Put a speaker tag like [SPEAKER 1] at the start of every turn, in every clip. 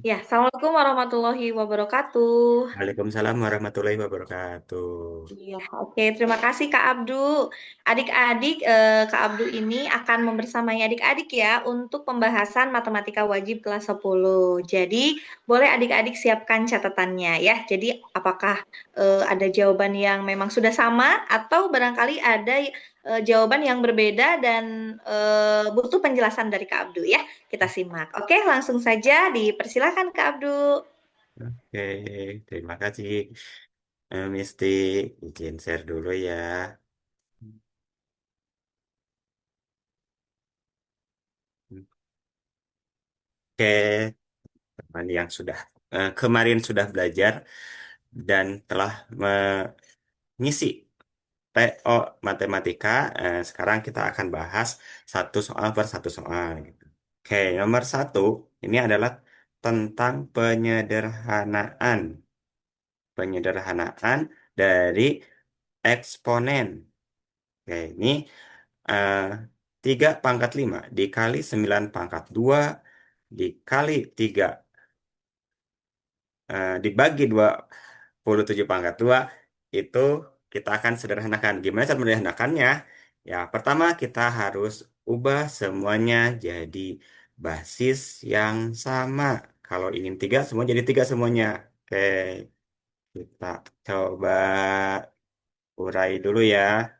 [SPEAKER 1] Ya, Assalamualaikum warahmatullahi wabarakatuh.
[SPEAKER 2] Waalaikumsalam warahmatullahi wabarakatuh.
[SPEAKER 1] Iya, oke. Terima kasih Kak Abdu. Adik-adik, Kak Abdu ini akan membersamai adik-adik ya untuk pembahasan matematika wajib kelas 10. Jadi, boleh adik-adik siapkan catatannya ya. Jadi, apakah ada jawaban yang memang sudah sama atau barangkali ada jawaban yang berbeda dan butuh penjelasan dari Kak Abdu ya. Kita simak. Oke, langsung saja dipersilakan Kak Abdu.
[SPEAKER 2] Oke, terima kasih. Misti, izin share dulu ya. Oke, teman yang sudah kemarin sudah belajar dan telah mengisi TO matematika, sekarang kita akan bahas satu soal per satu soal, gitu. Oke, nomor satu ini adalah tentang penyederhanaan dari eksponen. Oke, ini eh, 3 pangkat 5 dikali 9 pangkat 2 dikali 3 dibagi 27 pangkat 2 itu kita akan sederhanakan. Gimana cara menyederhanakannya? Ya, pertama kita harus ubah semuanya jadi basis yang sama. Kalau ingin 3 semua jadi 3 semuanya. Oke, kita coba urai dulu ya.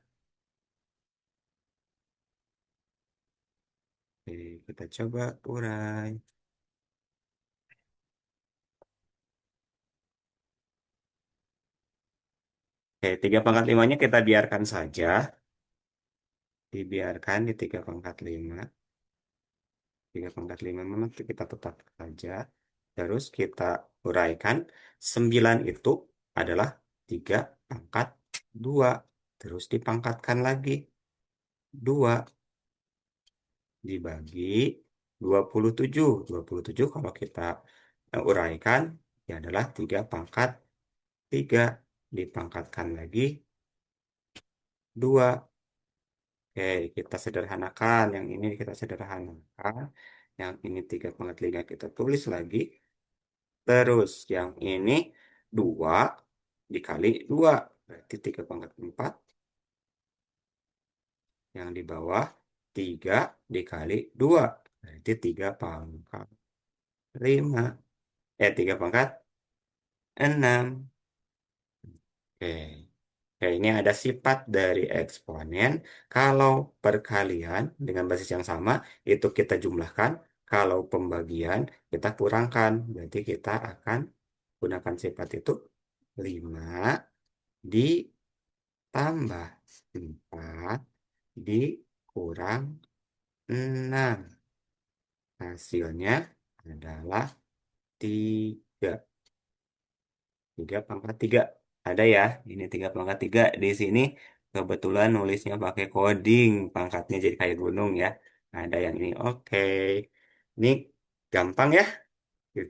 [SPEAKER 2] Oke, kita coba urai. Oke, 3 pangkat 5-nya kita biarkan saja. Dibiarkan di 3 pangkat 5. 3 pangkat 5 memang kita tetap saja. Terus kita uraikan. 9 itu adalah 3 pangkat 2. Terus dipangkatkan lagi. 2 dibagi 27. 27 kalau kita uraikan, ya adalah 3 pangkat 3. Dipangkatkan lagi 2. Oke, kita sederhanakan. Yang ini kita sederhanakan. Yang ini 3 pangkat 5 kita tulis lagi. Terus yang ini 2 dikali 2. Berarti 3 pangkat 4. Yang di bawah 3 dikali 2. Berarti 3 pangkat 5. 3 pangkat 6. Oke. Oke, ini ada sifat dari eksponen. Kalau perkalian dengan basis yang sama, itu kita jumlahkan. Kalau pembagian, kita kurangkan. Berarti kita akan gunakan sifat itu 5 ditambah 4 dikurang 6. Hasilnya adalah 3. 3 pangkat 3. Ada ya, ini 3 pangkat 3. Di sini kebetulan nulisnya pakai coding, pangkatnya jadi kayak gunung ya. Ada yang ini, oke. Ini gampang ya,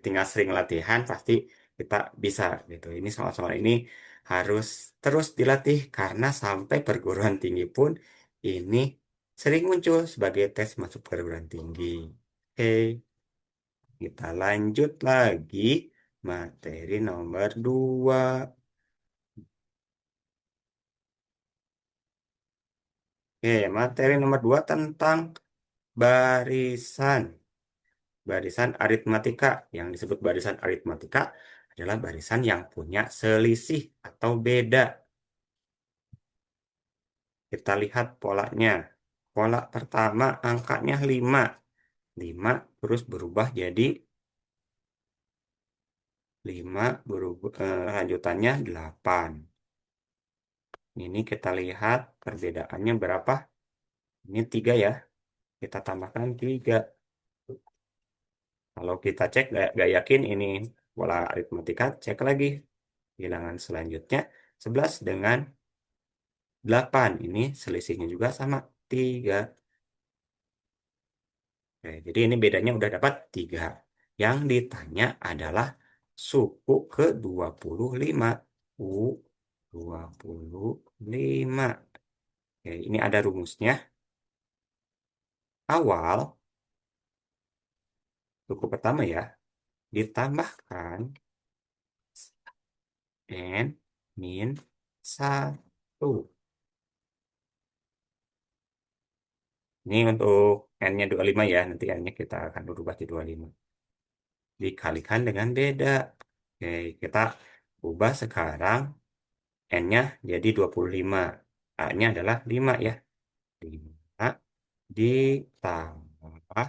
[SPEAKER 2] tinggal sering latihan pasti kita bisa gitu. Ini soal-soal ini harus terus dilatih karena sampai perguruan tinggi pun ini sering muncul sebagai tes masuk perguruan tinggi. Oke, kita lanjut lagi materi nomor 2. Oke, materi nomor 2 tentang barisan. Barisan aritmatika. Yang disebut barisan aritmatika adalah barisan yang punya selisih atau beda. Kita lihat polanya. Pola pertama angkanya 5. 5 terus berubah jadi 5 berubah, lanjutannya 8. Ini kita lihat perbedaannya berapa. Ini 3 ya. Kita tambahkan 3. Kalau kita cek nggak yakin ini pola aritmatika, cek lagi. Bilangan selanjutnya 11 dengan 8. Ini selisihnya juga sama 3. Oke, jadi ini bedanya udah dapat 3. Yang ditanya adalah suku ke-25. U 25. Oke, ini ada rumusnya. Awal, suku pertama ya. ditambahkan N min 1. Ini untuk N-nya 25 ya, nanti N-nya kita akan berubah jadi 25. Dikalikan dengan beda. Oke, kita ubah sekarang N-nya jadi 25. A-nya adalah 5 ya. 5 ditambah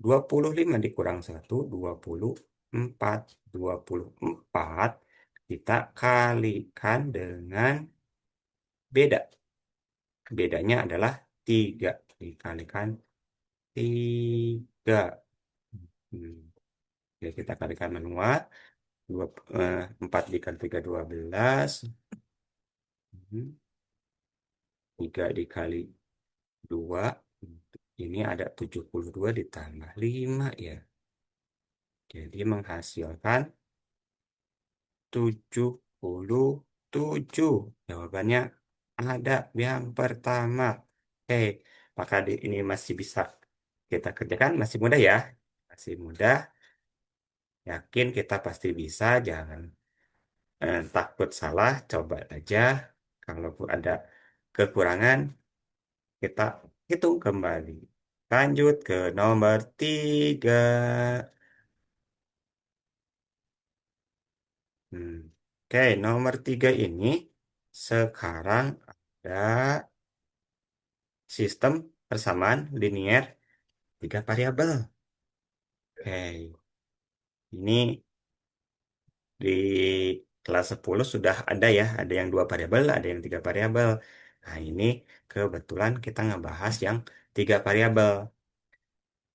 [SPEAKER 2] 25 dikurang 1, 24. 24 kita kalikan dengan beda. Bedanya adalah 3. Dikalikan 3. Hmm. Ya, kita kalikan manual. 4 dikali 3, 12. 3 dikali 2. Ini ada 72 ditambah 5 ya. Jadi menghasilkan 77. Jawabannya ada yang pertama. Oke, apakah ini masih bisa kita kerjakan? Masih mudah ya? Masih mudah. Yakin kita pasti bisa. Jangan takut salah. Coba aja. Kalau ada kekurangan, kita hitung kembali. Lanjut ke nomor 3. Hmm. Oke, nomor 3 ini sekarang ada sistem persamaan linier tiga variabel. Oke, ini di kelas 10 sudah ada yang dua variabel, ada yang tiga variabel. Nah, ini kebetulan kita ngebahas yang tiga variabel.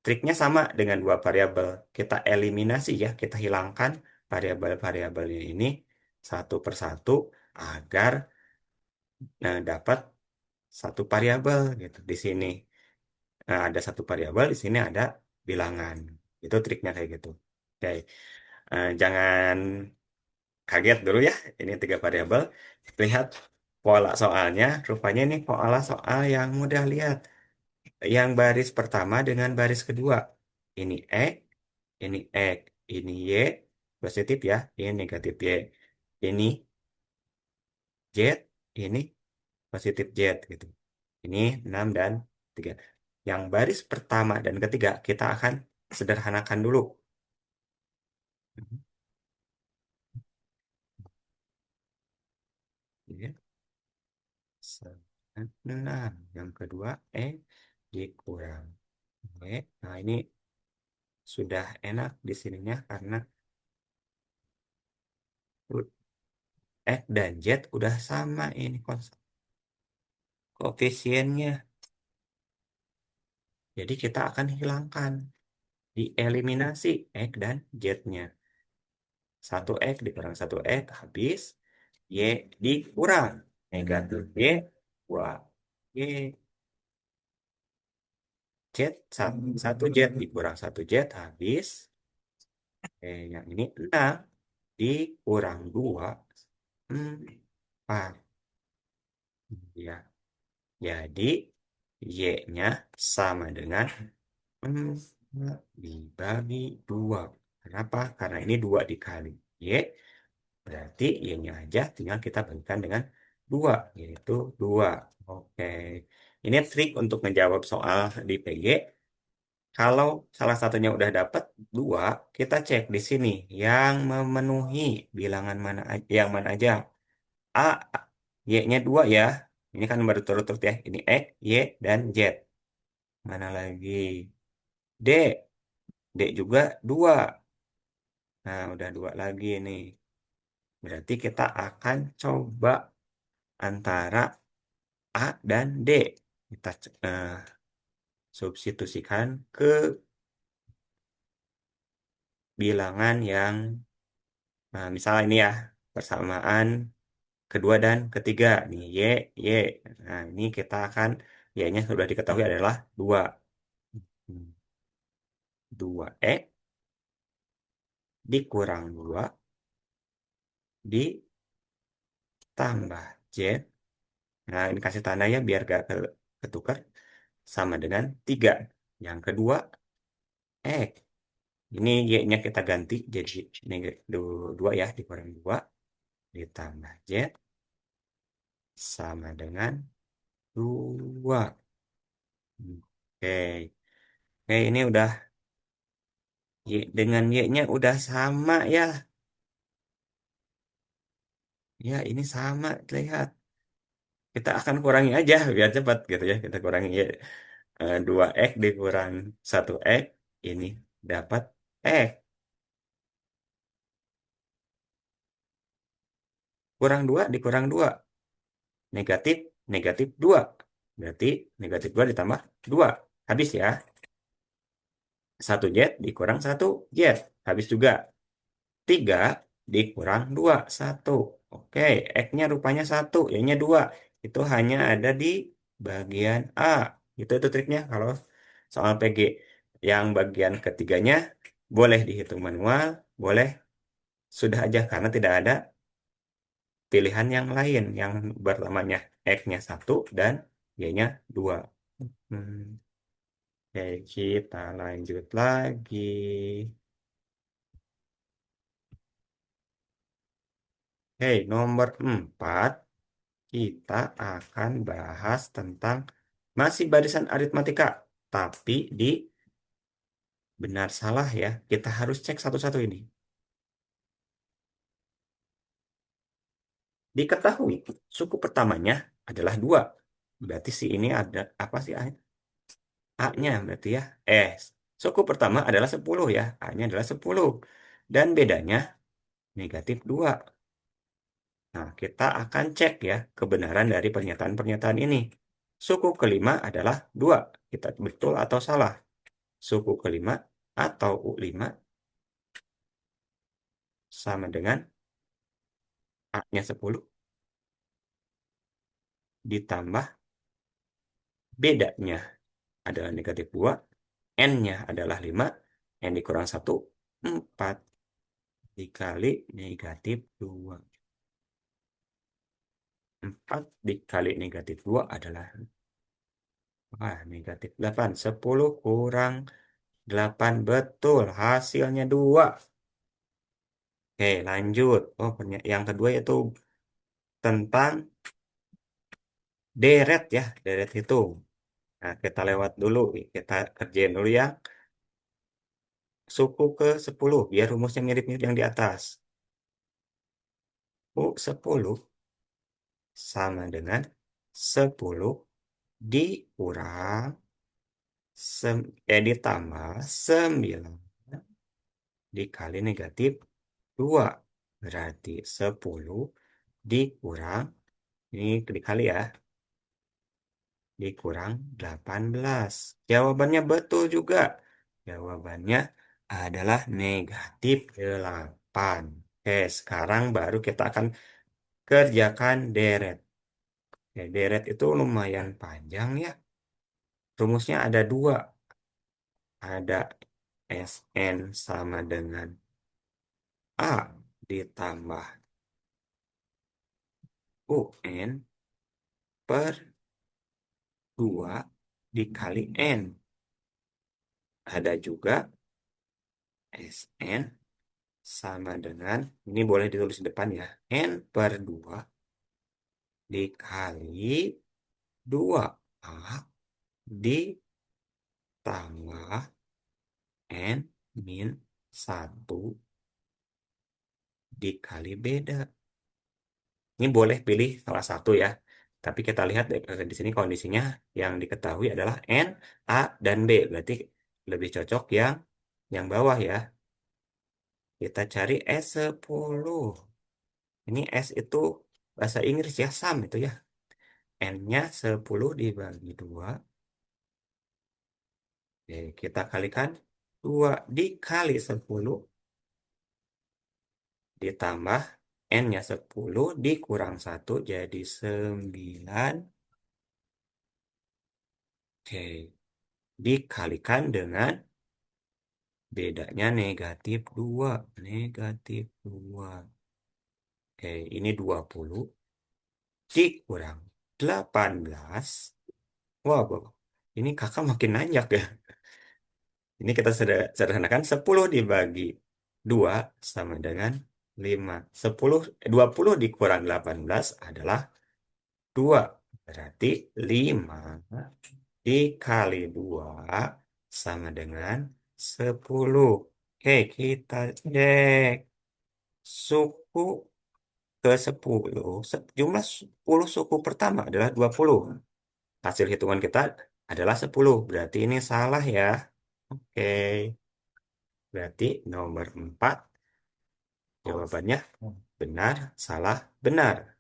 [SPEAKER 2] Triknya sama dengan dua variabel. Kita eliminasi ya, kita hilangkan variabel-variabelnya ini satu persatu agar dapat satu variabel gitu di sini. Nah, ada satu variabel di sini ada bilangan. Itu triknya kayak gitu. Oke, jangan kaget dulu ya. Ini tiga variabel. Lihat pola soalnya. Rupanya ini pola soal yang mudah lihat. Yang baris pertama dengan baris kedua. Ini X, ini X, ini Y, positif ya. Ini negatif Y. Ini Z, ini positif Z gitu. Ini 6 dan 3. Yang baris pertama dan ketiga kita akan sederhanakan dulu. Ya, 6. Yang kedua, dikurang. Oke. Nah, ini sudah enak di sininya karena X dan Z udah sama ini koefisiennya. Jadi kita akan hilangkan, dieliminasi X dan Z-nya. 1X dikurang 1X habis. Y dikurang. Negatif Y, 2Y. Z, 1 Z dikurang 1 Z habis. Yang ini 6 dikurang 2. 4. Ya. Jadi, Y-nya sama dengan 4 dibagi 2. Kenapa? Karena ini 2 dikali Y. Berarti Y-nya aja tinggal kita bagikan dengan 2, yaitu 2. Oke. Ini trik untuk menjawab soal di PG. Kalau salah satunya udah dapat 2, kita cek di sini yang memenuhi bilangan yang mana aja. A, Y-nya 2 ya. Ini kan berturut-turut ya. Ini X, Y, dan Z. Mana lagi? D. D juga 2. Nah, udah 2 lagi nih. Berarti kita akan coba antara A dan D. Kita substitusikan ke bilangan yang, nah, misalnya ini ya, persamaan kedua dan ketiga. Nih, Y, Y. Nah, ini kita akan, Y-nya sudah diketahui adalah 2. 2X dikurang 2 ditambah Z. Nah, ini kasih tanda ya biar gak ketukar. Sama dengan 3. Yang kedua, X Ini Y-nya kita ganti jadi negatif 2 ya, dikurang 2 ditambah Z sama dengan 2. Oke. Oke, ini udah Y dengan Y-nya udah sama ya. Ya, ini sama, lihat. Kita akan kurangi aja biar cepat gitu ya. Kita kurangi Y. 2X dikurang 1X, ini dapat X. Kurang 2 dikurang 2. Negatif, negatif 2. Berarti negatif 2 ditambah 2. Habis ya. 1Z dikurang 1Z. Habis juga. 3 dikurang 2 1. Oke, X-nya rupanya 1, Y-nya 2. Itu hanya ada di bagian A. Itu triknya kalau soal PG. Yang bagian ketiganya boleh dihitung manual, boleh sudah aja karena tidak ada pilihan yang lain yang berlamanya X-nya 1 dan Y-nya 2. Hmm. Oke, kita lanjut lagi. Oke, nomor 4. Kita akan bahas tentang masih barisan aritmatika, tapi di benar salah ya. Kita harus cek satu-satu ini. Diketahui suku pertamanya adalah 2. Berarti si ini ada apa sih A? A-nya berarti ya. Suku pertama adalah 10 ya. A-nya adalah 10. Dan bedanya negatif 2. Nah, kita akan cek ya kebenaran dari pernyataan-pernyataan ini. Suku kelima adalah 2. Kita betul atau salah? Suku kelima atau U5 sama dengan A-nya 10 ditambah bedanya adalah negatif 2, N-nya adalah 5, N dikurang 1, 4 dikali negatif 2. 4 dikali negatif 2 adalah negatif 8. 10 kurang 8 betul. Hasilnya 2. Oke, lanjut. Oh, yang kedua yaitu tentang deret ya, deret hitung. Nah, kita lewat dulu, kita kerjain dulu ya. Suku ke 10, biar rumusnya mirip-mirip yang di atas. U10 sama dengan 10 dikurang, ditambah 9 dikali negatif 2. Berarti 10 dikurang, ini dikali ya, dikurang 18. Jawabannya betul juga. Jawabannya adalah negatif 8. Oke, sekarang baru kita akan kerjakan deret. Ya, deret itu lumayan panjang ya. Rumusnya ada dua. Ada SN sama dengan A ditambah UN per 2 dikali N. Ada juga SN sama dengan, ini boleh ditulis di depan ya, N per 2 dikali 2A ditambah N min 1 dikali beda. Ini boleh pilih salah satu ya. Tapi kita lihat di sini kondisinya yang diketahui adalah N, A, dan B. Berarti lebih cocok yang bawah ya. Kita cari S10. Ini S itu bahasa Inggris ya, sum itu ya. N-nya 10 dibagi 2. Oke, kita kalikan 2 dikali 10 ditambah N-nya 10 dikurang 1 jadi 9. Oke, dikalikan dengan bedanya negatif 2. Negatif 2. Oke, ini 20 dikurang 18. Wah, ini kakak makin nanjak ya. Ini kita sederhanakan 10 dibagi 2 sama dengan 5. 20 dikurang 18 adalah 2. Berarti 5 dikali 2 sama dengan 10. Oke, kita cek. Suku ke 10. Jumlah 10 suku pertama adalah 20. Hasil hitungan kita adalah 10. Berarti ini salah ya. Oke. Berarti nomor 4 jawabannya benar, salah, benar.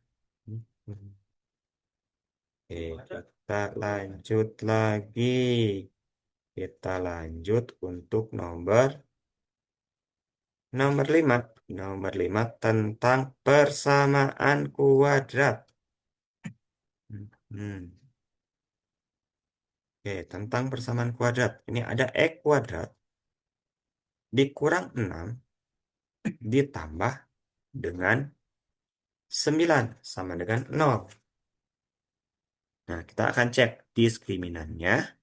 [SPEAKER 2] Oke, kita lanjut lagi. Kita lanjut untuk nomor 5. Nomor 5 tentang persamaan kuadrat. Hmm. Oke, tentang persamaan kuadrat. Ini ada X kuadrat dikurang 6 ditambah dengan 9 sama dengan 0. Nah, kita akan cek diskriminannya,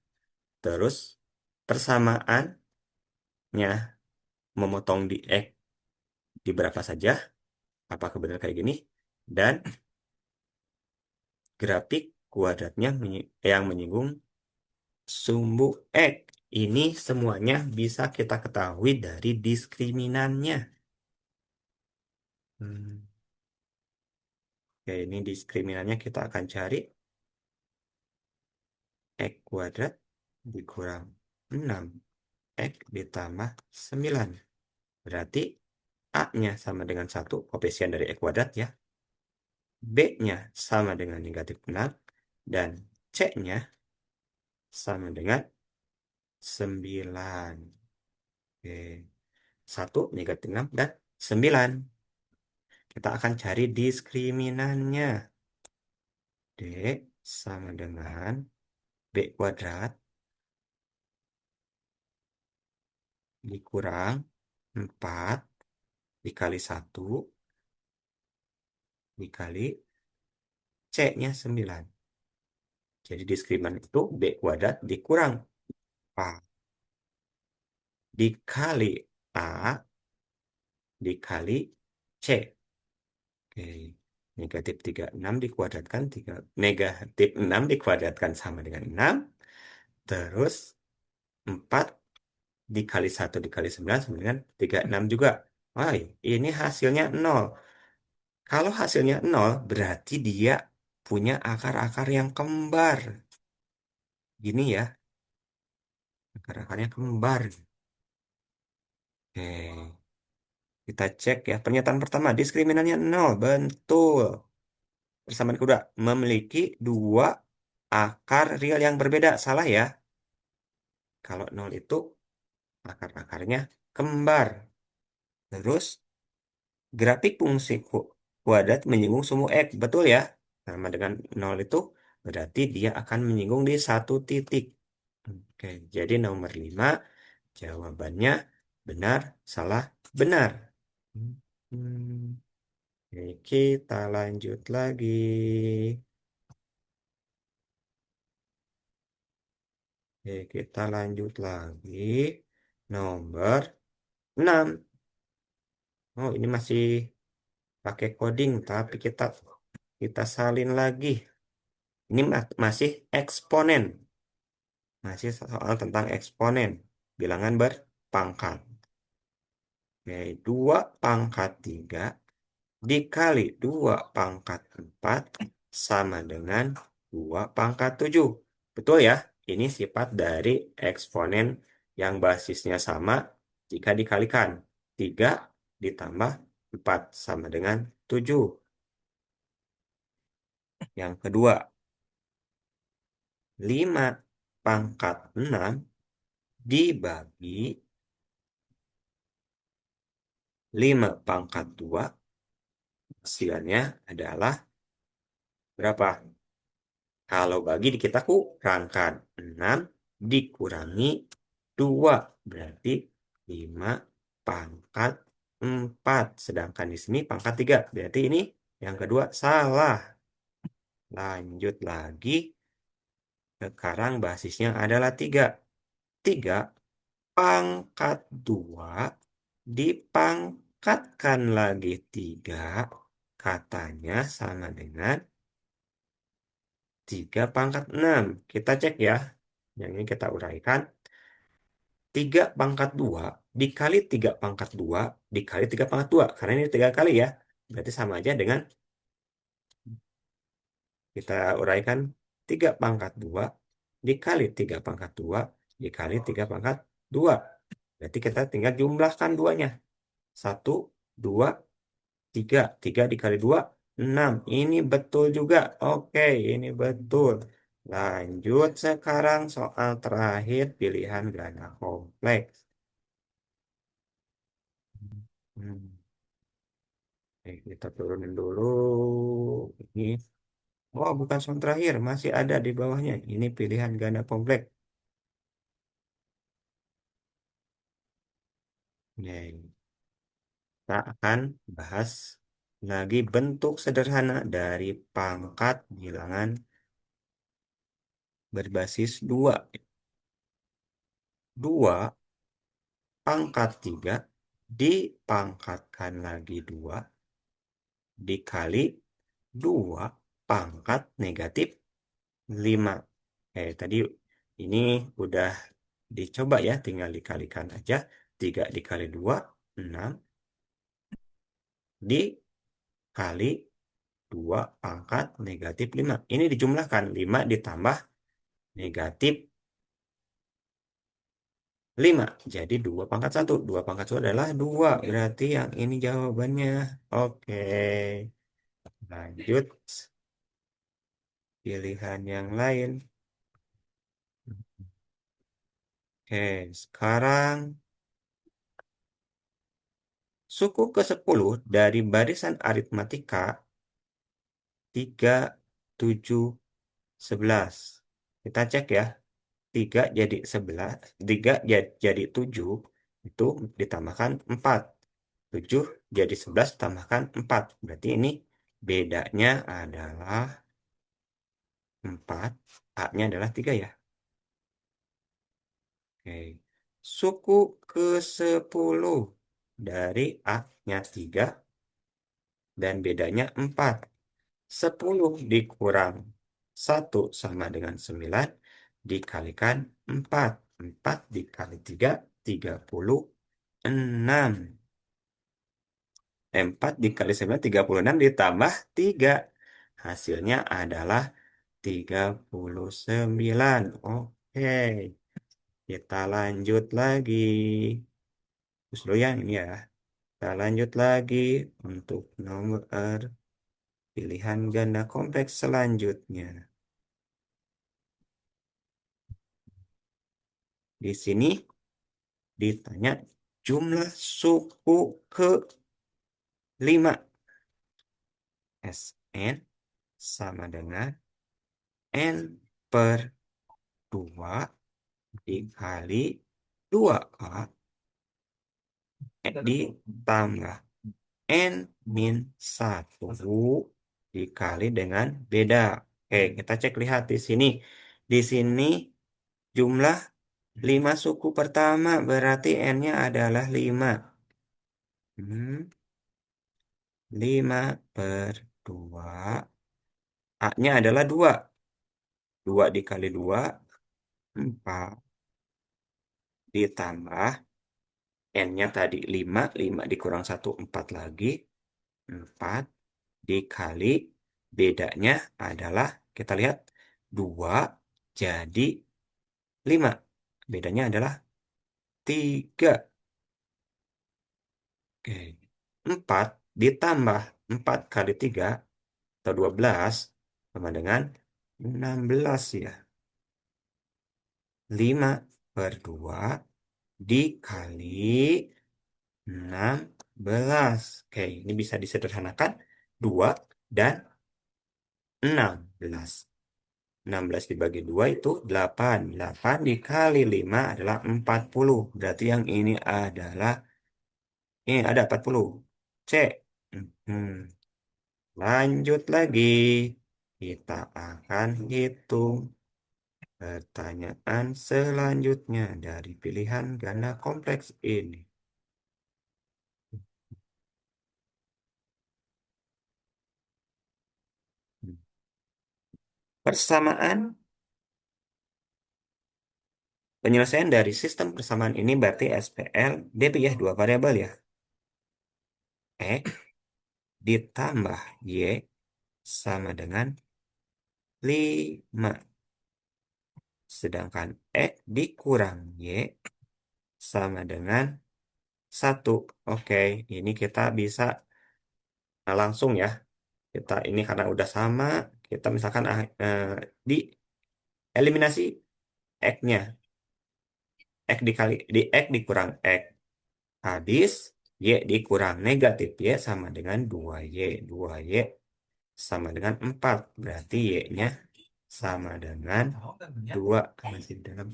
[SPEAKER 2] terus persamaannya memotong di X di berapa saja, apakah benar kayak gini, dan grafik kuadratnya yang menyinggung sumbu X. Ini semuanya bisa kita ketahui dari diskriminannya. Hmm. Oke, ini diskriminannya kita akan cari X kuadrat dikurang 6. X ditambah 9. Berarti A-nya sama dengan 1, koefisien dari X kuadrat ya. B-nya sama dengan negatif 6. Dan C-nya sama dengan 9. Oke. 1, negatif 6, dan 9. Kita akan cari diskriminannya. D sama dengan B kuadrat dikurang 4 dikali 1 dikali C-nya 9. Jadi diskriminanan itu B kuadrat dikurang A dikali A dikali C. Oke. Negatif 36 dikuadratkan, negatif 6 dikuadratkan sama dengan 6. Terus 4 dikali 1 dikali 9 sama dengan 36 juga. Wah, ini hasilnya 0. Kalau hasilnya 0, berarti dia punya akar-akar yang kembar. Gini ya, akar-akarnya kembar. Oke, kita cek ya. Pernyataan pertama, diskriminannya 0. Betul. Persamaan kedua, memiliki dua akar real yang berbeda. Salah ya. Kalau 0 itu akar-akarnya kembar. Terus, grafik fungsi kuadrat menyinggung sumbu X. Betul ya. Sama dengan 0 itu berarti dia akan menyinggung di satu titik. Oke, jadi nomor 5 jawabannya benar, salah, benar. Hmm. Oke, kita lanjut lagi. Oke, kita lanjut lagi. Nomor 6. Oh, ini masih pakai coding, tapi kita salin lagi. Ini masih eksponen. Masih soal tentang eksponen. Bilangan berpangkat. Oke, 2 pangkat 3 dikali 2 pangkat 4 sama dengan 2 pangkat 7. Betul ya? Ini sifat dari eksponen yang basisnya sama jika dikalikan. 3 ditambah 4 sama dengan 7. Yang kedua, 5 pangkat 6 dibagi 5 pangkat 2, hasilnya adalah berapa? Kalau bagi kita kurangkan 6 dikurangi 2. Berarti 5 pangkat 4. Sedangkan di sini pangkat 3. Berarti ini yang kedua salah. Lanjut lagi. Sekarang basisnya adalah 3. 3 Pangkat 2 dipangkatkan lagi 3 katanya sama dengan 3 pangkat 6. Kita cek ya. Yang ini kita uraikan. 3 pangkat 2 dikali 3 pangkat 2 dikali 3 pangkat 2. Karena ini 3 kali ya. Berarti sama aja dengan kita uraikan 3 pangkat 2 dikali 3 pangkat 2 dikali 3 pangkat 2. Berarti kita tinggal jumlahkan duanya. 1, 2, 3. 3 dikali 2, 6. Ini betul juga. Oke, ini betul. Lanjut sekarang soal terakhir pilihan ganda kompleks. Hmm. Oke, kita turunin dulu. Ini. Oh, bukan soal terakhir. Masih ada di bawahnya. Ini pilihan ganda kompleks. Nih, kita akan bahas lagi bentuk sederhana dari pangkat bilangan berbasis 2. 2 pangkat 3 dipangkatkan lagi 2 dikali 2 pangkat negatif 5. Tadi ini udah dicoba ya, tinggal dikalikan aja. 3 dikali 2, 6 dikali 2 pangkat negatif 5. Ini dijumlahkan, 5 ditambah negatif 5. Jadi 2 pangkat 1. 2 pangkat 1 adalah 2. Berarti yang ini jawabannya. Oke. Lanjut pilihan yang lain. Oke, sekarang suku ke-10 dari barisan aritmatika 3, 7, 11. Kita cek ya. 3 jadi 11, 3 jadi 7, itu ditambahkan 4. 7 jadi 11 tambahkan 4. Berarti ini bedanya adalah 4. A-nya adalah 3 ya. Oke. Suku ke-10 dari A-nya 3 dan bedanya 4. 10 dikurang 1 sama dengan 9 dikalikan 4. 4 dikali 3, 36. 4 dikali 9, 36 ditambah 3. Hasilnya adalah 39. Oke, kita lanjut lagi. Terus dulu yang ini ya. Kita lanjut lagi untuk nomor pilihan ganda kompleks selanjutnya. Di sini ditanya jumlah suku ke-5. Sn sama dengan N per 2 dikali 2A ditambah N min 1 dikali dengan beda. Oke, kita cek lihat di sini. Di sini jumlah 5 suku pertama berarti N-nya adalah 5. 5 per 2. A-nya adalah 2. 2 dikali 2, 4. Ditambah N-nya tadi 5. 5 dikurang 1, 4 lagi. 4 dikali bedanya adalah, kita lihat, 2 jadi 5. Bedanya adalah 3. Oke. 4 ditambah 4 kali 3 atau 12 sama dengan 16 ya. 5 per 2 dikali 16. Oke, ini bisa disederhanakan. 2 dan 16. 16 dibagi 2 itu 8. 8 dikali 5 adalah 40. Berarti yang ini adalah, ini ada 40. C. Hmm. Lanjut lagi. Kita akan hitung. Pertanyaan selanjutnya dari pilihan ganda kompleks ini. Persamaan penyelesaian dari sistem persamaan ini berarti SPL DP ya, dua variabel ya. X ditambah Y sama dengan 5. Sedangkan X dikurang Y sama dengan 1. Oke, ini kita bisa langsung ya. Kita ini karena udah sama, kita misalkan di eliminasi X-nya. X dikali di X dikurang X. Habis Y dikurang negatif Y sama dengan 2Y. 2Y sama dengan 4. Berarti Y-nya sama dengan 2. Masih dalam.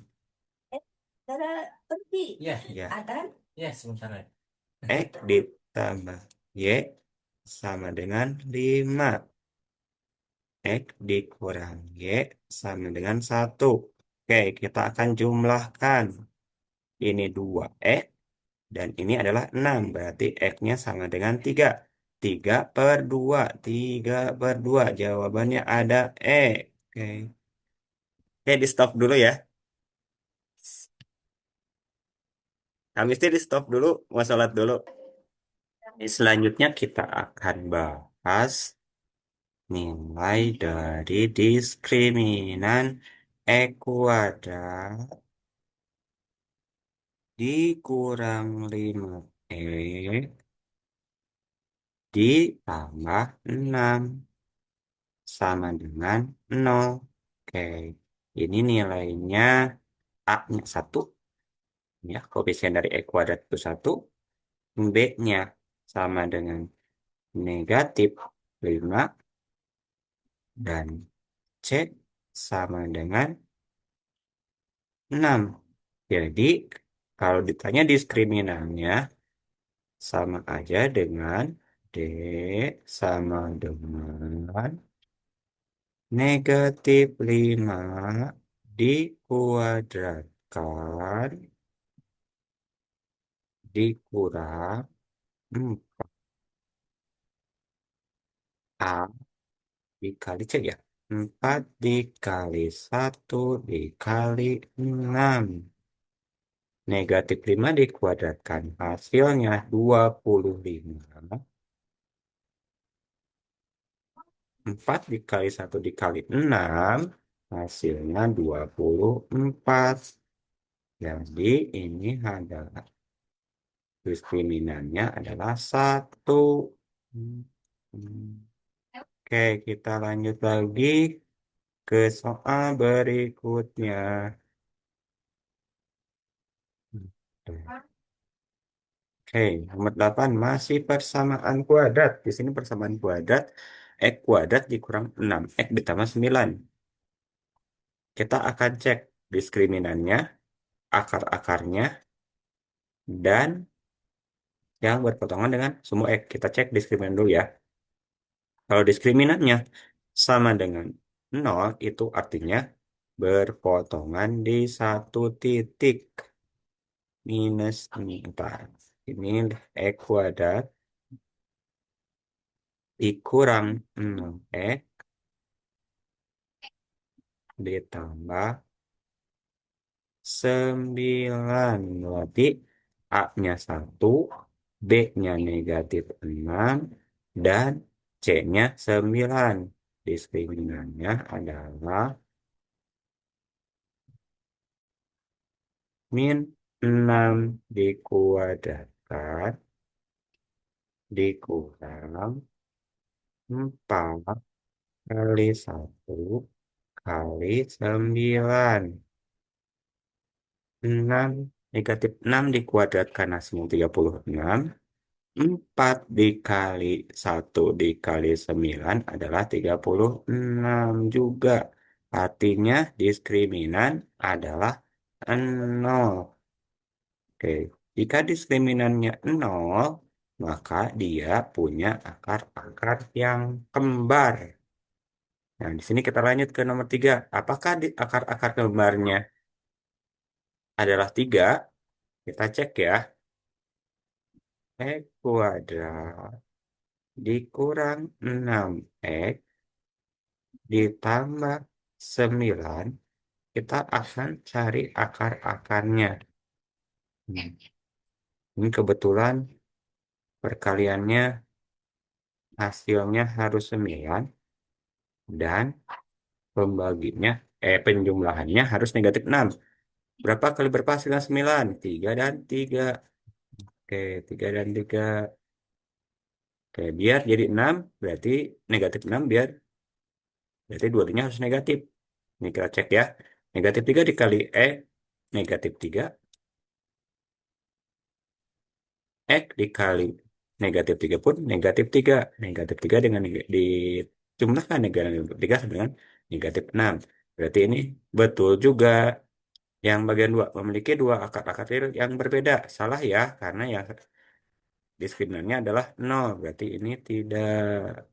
[SPEAKER 2] Cara pergi. Ya, ya. Akan? Ya, sebentar lagi. X ditambah Y sama dengan 5. X dikurang Y sama dengan 1. Oke, kita akan jumlahkan. Ini 2X dan ini adalah 6. Berarti X-nya sama dengan 3. 3 per 2. 3 per 2. Jawabannya ada E. Oke. Oke, di stop dulu ya. Habis itu di stop dulu. Mau sholat dulu. Selanjutnya kita akan bahas nilai dari diskriminan E kuadrat dikurang 5E ditambah 6 sama dengan 0. Oke, ini nilainya A-nya 1. Ya, koefisien dari E kuadrat itu 1. B-nya sama dengan negatif 5. Dan C sama dengan 6. Jadi, kalau ditanya diskriminannya, sama aja dengan D sama dengan negatif 5 dikuadratkan dikurang 4 A dikali C ya. 4 dikali 1 dikali 6. Negatif 5 dikuadratkan. Hasilnya 25. 4 dikali 1 dikali 6. Hasilnya 24. Jadi ini adalah diskriminannya adalah 1. Oke, kita lanjut lagi ke soal berikutnya. Oke, nomor 8 masih persamaan kuadrat. Di sini persamaan kuadrat X kuadrat dikurang 6 X ditambah 9. Kita akan cek diskriminannya, akar-akarnya, dan yang berpotongan dengan sumbu X. Kita cek diskriminan dulu ya. Kalau diskriminannya sama dengan 0, itu artinya berpotongan di satu titik. Minus 4. Ini X kuadrat dikurang 6X ditambah 9. Berarti A-nya 1, B-nya negatif 6, dan C-nya 9. Diskriminannya adalah min 6 dikuadratkan dikurang 4 kali 1 kali 9. 6 negatif 6 dikuadratkan hasilnya 36. 4 dikali 1 dikali 9 adalah 36 juga. Artinya diskriminan adalah 0. Oke, jika diskriminannya 0, maka dia punya akar-akar yang kembar. Nah, di sini kita lanjut ke nomor 3. Apakah di akar-akar kembarnya adalah 3? Kita cek ya. X kuadrat dikurang 6X ditambah 9. Kita akan cari akar-akarnya. Hmm, Ini kebetulan perkaliannya hasilnya harus 9 dan pembaginya, penjumlahannya harus negatif 6. Berapa kali berhasil dengan 9? 3 dan 3. Oke, 3 dan 3. Oke, biar jadi 6, berarti negatif 6 berarti dua-duanya harus negatif. Ini kita cek ya. Negatif 3 dikali negatif 3 X dikali negatif 3 pun negatif 3. Negatif 3 dengan dijumlahkan negatif 3 sama dengan negatif 6. Berarti ini betul juga. Yang bagian 2 memiliki dua akar-akar real yang berbeda. Salah ya, karena yang diskriminannya adalah 0. Berarti ini tidak.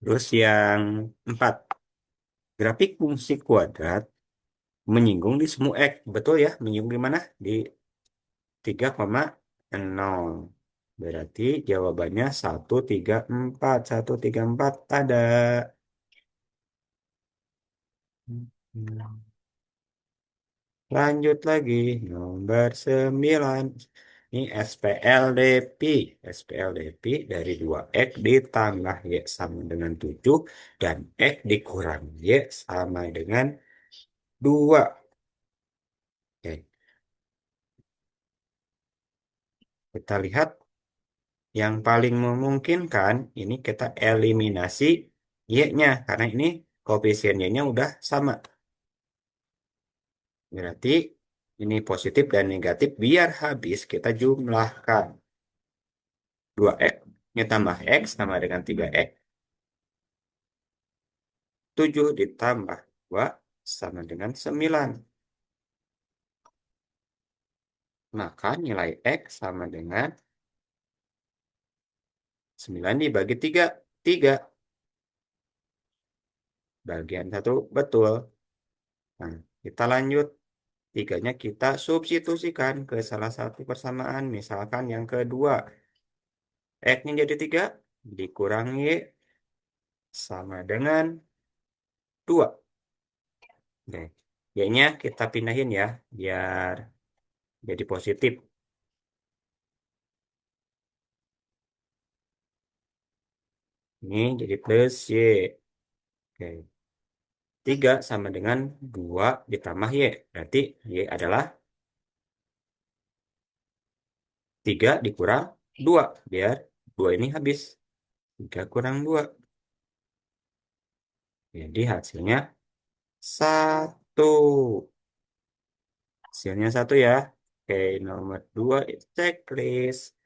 [SPEAKER 2] Terus yang 4. Grafik fungsi kuadrat menyinggung di semu X. Betul ya, menyinggung di mana? Di 3,0. Berarti jawabannya 134. 134 ada. Lanjut lagi, nomor 9. Ini SPLDP. SPLDP dari 2X ditambah Y sama dengan 7 dan X dikurang Y sama dengan 2. Oke, kita lihat yang paling memungkinkan ini kita eliminasi Y-nya karena ini koefisien Y-nya udah sama. Berarti ini positif dan negatif biar habis kita jumlahkan. 2X ditambah X sama dengan 3X. 7 ditambah 2 sama dengan 9. Maka nilai X sama dengan 9 dibagi 3. 3. Bagian satu betul. Nah, kita lanjut. Tiganya kita substitusikan ke salah satu persamaan. Misalkan yang kedua. X-nya jadi 3. Dikurangi sama dengan 2. Oke. Y-nya kita pindahin ya. Biar jadi positif. Ini jadi plus Y. Oke. 3 sama dengan 2 ditambah Y. Berarti Y adalah 3 dikurang 2. Biar 2 ini habis. 3 kurang 2. Jadi hasilnya 1. Hasilnya 1 ya. Oke, nomor 2 checklist.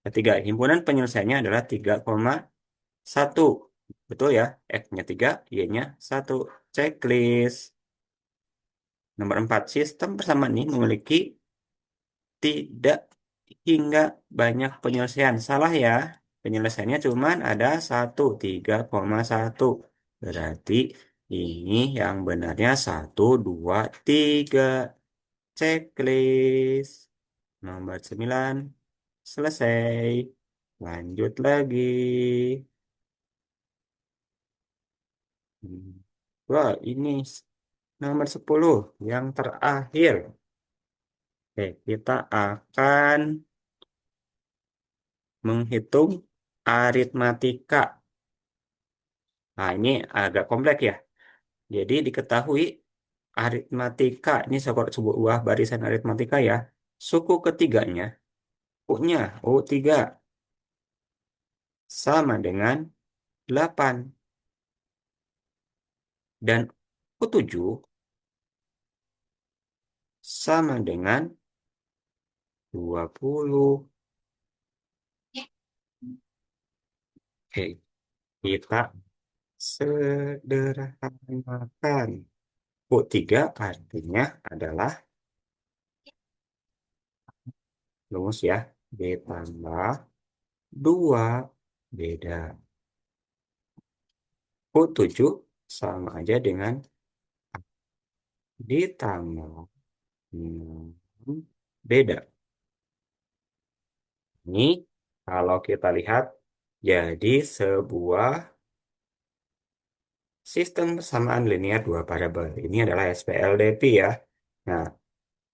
[SPEAKER 2] Ketiga, himpunan penyelesaiannya adalah 3,1. Betul ya? X-nya 3, Y-nya 1. Checklist. Nomor 4, sistem persamaan ini memiliki tidak hingga banyak penyelesaian. Salah ya. Penyelesaiannya cuma ada 1, 3,1. Berarti ini yang benarnya 1, 2, 3. Checklist. Nomor 9. Selesai. Lanjut lagi. Hmm. Wah, ini nomor 10 yang terakhir. Oke, kita akan menghitung aritmatika. Nah, ini agak kompleks ya. Jadi diketahui aritmatika, ini sebuah barisan aritmatika ya. Suku ketiganya, U-nya, U3 sama dengan 8. Dan U7 sama dengan 20. Oke, kita sederhanakan. U3 artinya adalah rumus ya. Ditambah 2 beda. 27 sama aja dengan ditambah 6 beda. Ini kalau kita lihat jadi sebuah sistem persamaan linear dua variabel. Ini adalah SPLDP ya. Nah,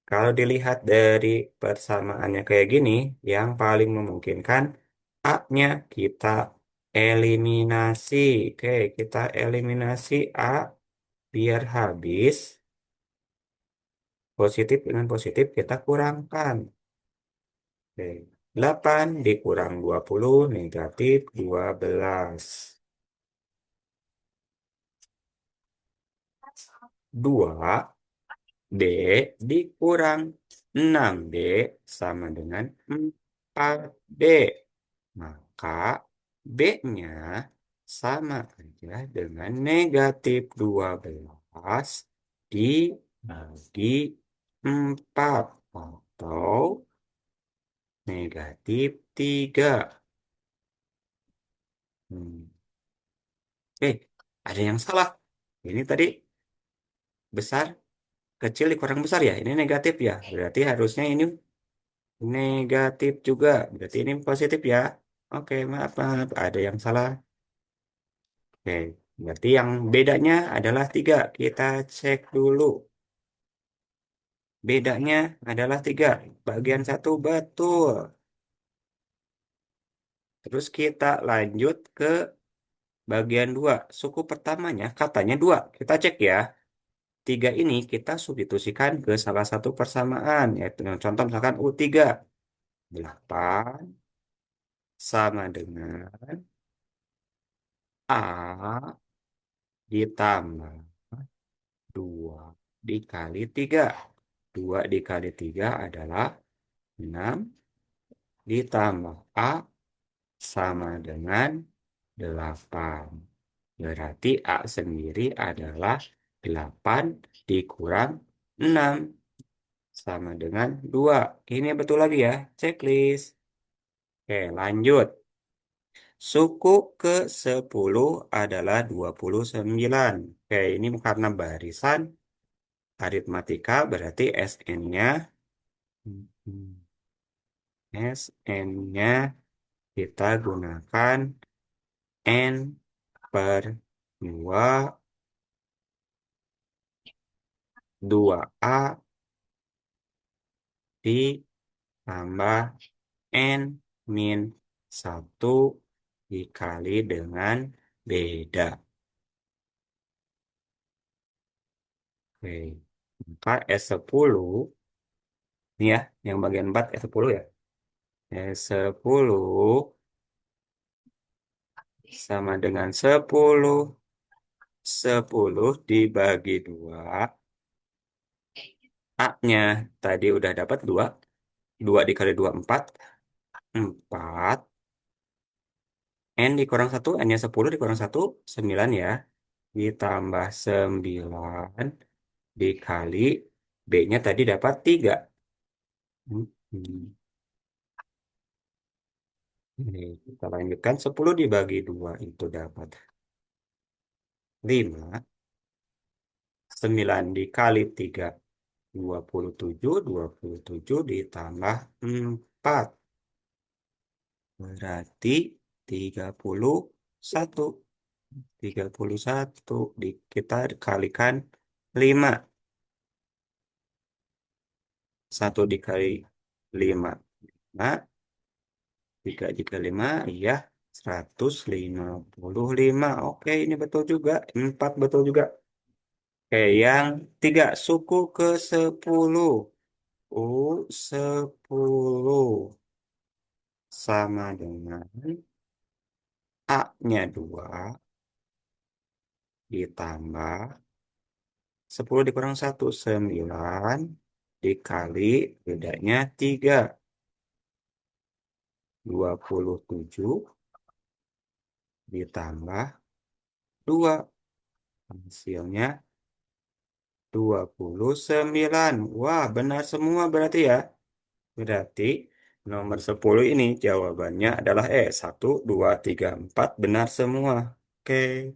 [SPEAKER 2] kalau dilihat dari persamaannya kayak gini, yang paling memungkinkan A-nya kita eliminasi. Oke, kita eliminasi A biar habis. Positif dengan positif kita kurangkan. Oke, 8 dikurang 20 negatif 12. 2 B dikurang 6B sama dengan 4B. Maka B-nya sama aja dengan negatif 12 dibagi 4 atau negatif 3. Hmm. Ada yang salah. Ini tadi besar, kecil dikurang besar ya. Ini negatif ya. Berarti harusnya ini negatif juga. Berarti ini positif ya. Oke, maaf, maaf. Ada yang salah. Oke, berarti yang bedanya adalah 3. Kita cek dulu. Bedanya adalah 3. Bagian satu betul. Terus kita lanjut ke bagian 2. Suku pertamanya katanya 2. Kita cek ya. 3 ini kita substitusikan ke salah satu persamaan. Yaitu contoh misalkan U3. 8 sama dengan A ditambah 2 dikali 3. 2 dikali 3 adalah 6 ditambah A sama dengan 8. Berarti A sendiri adalah 8 dikurang 6 sama dengan 2. Ini betul lagi ya, checklist. Oke, lanjut. Suku ke-10 adalah 29. Oke, ini karena barisan aritmatika berarti SN-nya SN-nya kita gunakan N per 2A ditambah N min 1 dikali dengan beda. Oke, maka S10, ini ya, yang bagian 4 S10 ya. S10 sama dengan 10. 10 dibagi 2. A-nya tadi udah dapat 2. 2 dikali 2, 4. 4. N dikurang 1, N-nya 10 dikurang 1, 9 ya. Ditambah 9 dikali B-nya tadi dapat 3. Hmm. Ini kita lanjutkan 10 dibagi 2 itu dapat 5. 9 dikali 3 27. 27 ditambah 4 berarti 31. 31 kita kalikan 5. 1 dikali 5. Nah, 3 dikali 5 iya 155. Oke, ini betul juga. 4 betul juga. Oke, yang 3 suku ke-10. U10 sama dengan A-nya 2 ditambah 10 dikurang 1, 9 dikali bedanya 3. 27 ditambah 2. Hasilnya 29. Wah, benar semua berarti ya. Berarti nomor 10 ini jawabannya adalah 1, 2, 3, 4 benar semua. Oke.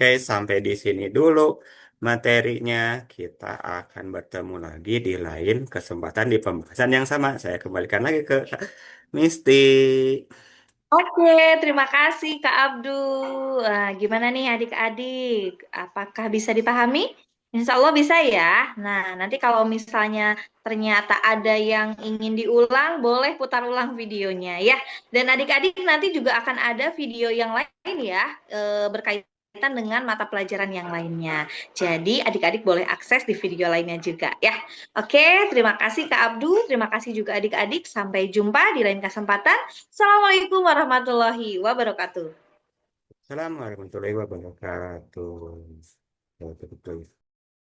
[SPEAKER 2] Oke, sampai di sini dulu materinya. Kita akan bertemu lagi di lain kesempatan di pembahasan yang sama. Saya kembalikan lagi ke Misti.
[SPEAKER 1] Oke, terima kasih Kak Abdul. Gimana nih adik-adik? Apakah bisa dipahami? Insya Allah bisa ya. Nah, nanti kalau misalnya ternyata ada yang ingin diulang, boleh putar ulang videonya ya. Dan adik-adik nanti juga akan ada video yang lain ya, berkaitan dengan mata pelajaran yang lainnya. Jadi adik-adik boleh akses di video lainnya juga ya. Oke, terima kasih Kak Abdul, terima kasih juga adik-adik. Sampai jumpa di lain kesempatan. Assalamualaikum warahmatullahi wabarakatuh.
[SPEAKER 2] Assalamualaikum warahmatullahi wabarakatuh.